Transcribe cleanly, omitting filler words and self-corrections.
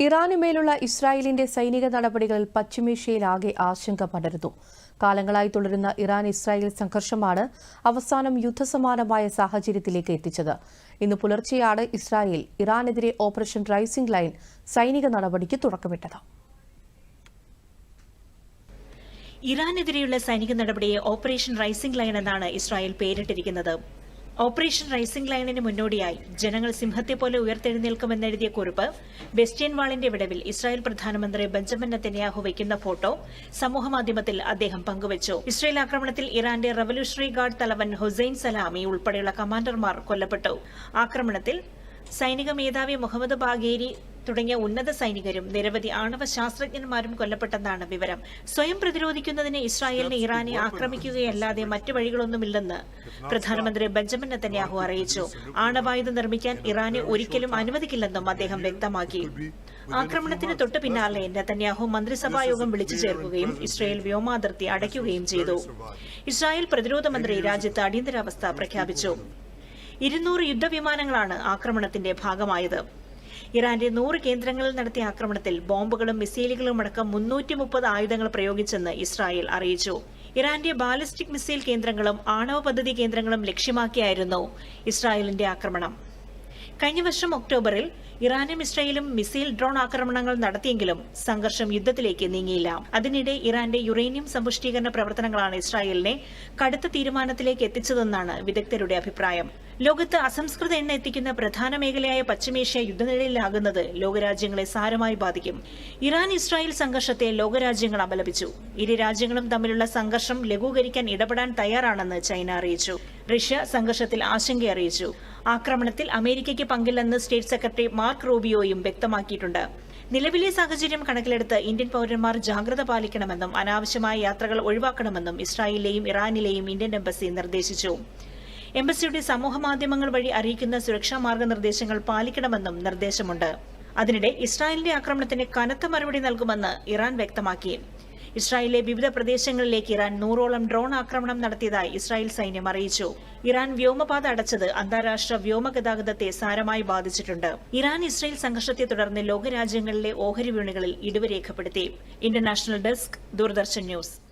ഇറാനുമേലുള്ള ഇസ്രായേലിന്റെ സൈനിക നടപടികളിൽ പശ്ചിമേഷ്യയിലാകെ ആശങ്ക പടരുന്നു. കാലങ്ങളായി തുടരുന്ന ഇറാൻ-ഇസ്രായേൽ സംഘർഷമാണ് അവസാനം യുദ്ധസമാനമായ സാഹചര്യത്തിലേക്ക് എത്തിച്ചത്. ഇന്ന് പുലർച്ചെയാണ് ഇസ്രായേൽ ഇറാനെതിരെ ഓപ്പറേഷൻ റൈസിംഗ് ലൈൻ സൈനിക നടപടിക്ക് തുടക്കമിട്ടത്. ഇറാനെതിരെയുള്ള സൈനിക നടപടിയെ ഓപ്പറേഷൻ റൈസിംഗ് ലൈൻ എന്നാണ് ഇസ്രായേൽ പേരിട്ടിരിക്കുന്നത്. ഓപ്പറേഷൻ റൈസിംഗ് ലൈനിന് മുന്നോടിയായി ജനങ്ങൾ സിംഹത്തെ പോലെ ഉയർത്തെഴുന്നേൽക്കുമെന്നെഴുതിയ കുറിപ്പ് വെസ്റ്റേൺ വാളിന്റെ വിടവിൽ ഇസ്രായേൽ പ്രധാനമന്ത്രി ബെഞ്ചമിൻ നെതന്യാഹു വയ്ക്കുന്ന ഫോട്ടോ സമൂഹമാധ്യമത്തിൽ അദ്ദേഹം പങ്കുവച്ചു. ഇസ്രായേൽ ആക്രമണത്തിൽ ഇറാന്റെ റവല്യൂഷണറി ഗാർഡ് തലവൻ ഹുസൈൻ സലാമി ഉൾപ്പെടെയുള്ള കമാൻഡർമാർ കൊല്ലപ്പെട്ടു. ആക്രമണത്തിൽ സൈനിക മേധാവി മുഹമ്മദ് ബാഗേരി തുടങ്ങിയ ഉന്നത സൈനികരും നിരവധി ആണവ ശാസ്ത്രജ്ഞന്മാരും കൊല്ലപ്പെട്ടെന്നാണ് വിവരം. സ്വയം പ്രതിരോധിക്കുന്നതിന് ഇസ്രായേലിന് ഇറാനെ ആക്രമിക്കുകയല്ലാതെ മറ്റു വഴികളൊന്നുമില്ലെന്ന് പ്രധാനമന്ത്രി ബെഞ്ചമിൻ നെതന്യാഹു അറിയിച്ചു. ആണവായുധം നിർമ്മിക്കാൻ ഇറാനെ ഒരിക്കലും അനുവദിക്കില്ലെന്നും അദ്ദേഹം വ്യക്തമാക്കി. ആക്രമണത്തിന് തൊട്ടു പിന്നാലെ നെതന്യാഹു മന്ത്രിസഭാ യോഗം വിളിച്ചു ചേർക്കുകയും ഇസ്രായേൽ വ്യോമാതിർത്തി അടയ്ക്കുകയും ചെയ്തു. ഇസ്രായേൽ പ്രതിരോധ മന്ത്രി രാജ്യത്ത് അടിയന്തരാവസ്ഥ പ്രഖ്യാപിച്ചു. 200 യുദ്ധവിമാനങ്ങളാണ് ആക്രമണത്തിന്റെ ഭാഗമായത്. ഇറാന്റെ 100 കേന്ദ്രങ്ങളിൽ നടത്തിയ ആക്രമണത്തിൽ ബോംബുകളും മിസൈലുകളും അടക്കം 330 ആയുധങ്ങൾ പ്രയോഗിച്ചെന്ന് ഇസ്രായേൽ അറിയിച്ചു. ഇറാന്റെ ബാലിസ്റ്റിക് മിസൈൽ കേന്ദ്രങ്ങളും ആണവ പദ്ധതി കേന്ദ്രങ്ങളും ലക്ഷ്യമാക്കിയായിരുന്നു ഇസ്രായേലിന്റെ ആക്രമണം. കഴിഞ്ഞ വർഷം ഒക്ടോബറിൽ ഇറാനും ഇസ്രായേലും മിസൈൽ ഡ്രോൺ ആക്രമണങ്ങൾ നടത്തിയെങ്കിലും സംഘർഷം യുദ്ധത്തിലേക്ക് നീങ്ങിയില്ല. അതിനിടെ ഇറാന്റെ യുറേനിയം സമ്പുഷ്ടീകരണ പ്രവർത്തനങ്ങളാണ് ഇസ്രായേലിനെ കടുത്ത തീരുമാനത്തിലേക്ക് എത്തിച്ചതെന്നാണ് വിദഗ്ധരുടെ അഭിപ്രായം. ലോകത്ത് അസംസ്കൃത എണ്ണ എത്തിക്കുന്ന പ്രധാന മേഖലയായ പശ്ചിമേഷ്യ യുദ്ധനിഴലിലാകുന്നത് ലോകരാജ്യങ്ങളെ സാരമായി ബാധിക്കും. ഇറാൻ ഇസ്രായേൽ സംഘർഷത്തെ ലോകരാജ്യങ്ങൾ അപലപിച്ചു. ഇരു രാജ്യങ്ങളും തമ്മിലുള്ള സംഘർഷം ലഘൂകരിക്കാൻ ഇടപെടാൻ തയ്യാറാണെന്ന് ചൈന അറിയിച്ചു. റഷ്യ സംഘർഷത്തിൽ ആശങ്ക അറിയിച്ചു. ആക്രമണത്തിൽ അമേരിക്കയ്ക്ക് പങ്കില്ലെന്ന് സ്റ്റേറ്റ് സെക്രട്ടറി മാർക്ക് റൂബിയോയും വ്യക്തമാക്കിയിട്ടുണ്ട്. നിലവിലെ സാഹചര്യം കണക്കിലെടുത്ത് ഇന്ത്യൻ പൌരന്മാർ ജാഗ്രത പാലിക്കണമെന്നും അനാവശ്യമായ യാത്രകൾ ഒഴിവാക്കണമെന്നും ഇസ്രായേലിലെയും ഇറാനിലെയും ഇന്ത്യൻ എംബസി നിർദ്ദേശിച്ചു. എംബസിയുടെ സമൂഹമാധ്യമങ്ങൾ വഴി അറിയിക്കുന്ന സുരക്ഷാ മാർഗനിർദ്ദേശങ്ങൾ പാലിക്കണമെന്നും നിർദ്ദേശമുണ്ട്. അതിനിടെ ഇസ്രായേലിന്റെ ആക്രമണത്തിന് കനത്ത മറുപടി നൽകുമെന്ന് ഇറാൻ വ്യക്തമാക്കി. ഇസ്രായേലിലെ വിവിധ പ്രദേശങ്ങളിലേക്ക് ഇറാൻ 100ഓളം ഡ്രോൺ ആക്രമണം നടത്തിയതായി ഇസ്രായേൽ സൈന്യം അറിയിച്ചു. ഇറാൻ വ്യോമപാത അടച്ചത് അന്താരാഷ്ട്ര വ്യോമഗതാഗതത്തെ സാരമായി ബാധിച്ചിട്ടുണ്ട്. ഇറാൻ ഇസ്രായേൽ സംഘർഷത്തെ തുടർന്ന് ലോകരാജ്യങ്ങളിലെ ഓഹരി വിപണികളിൽ ഇടിവ് രേഖപ്പെടുത്തി. International desk, Doordarshan news.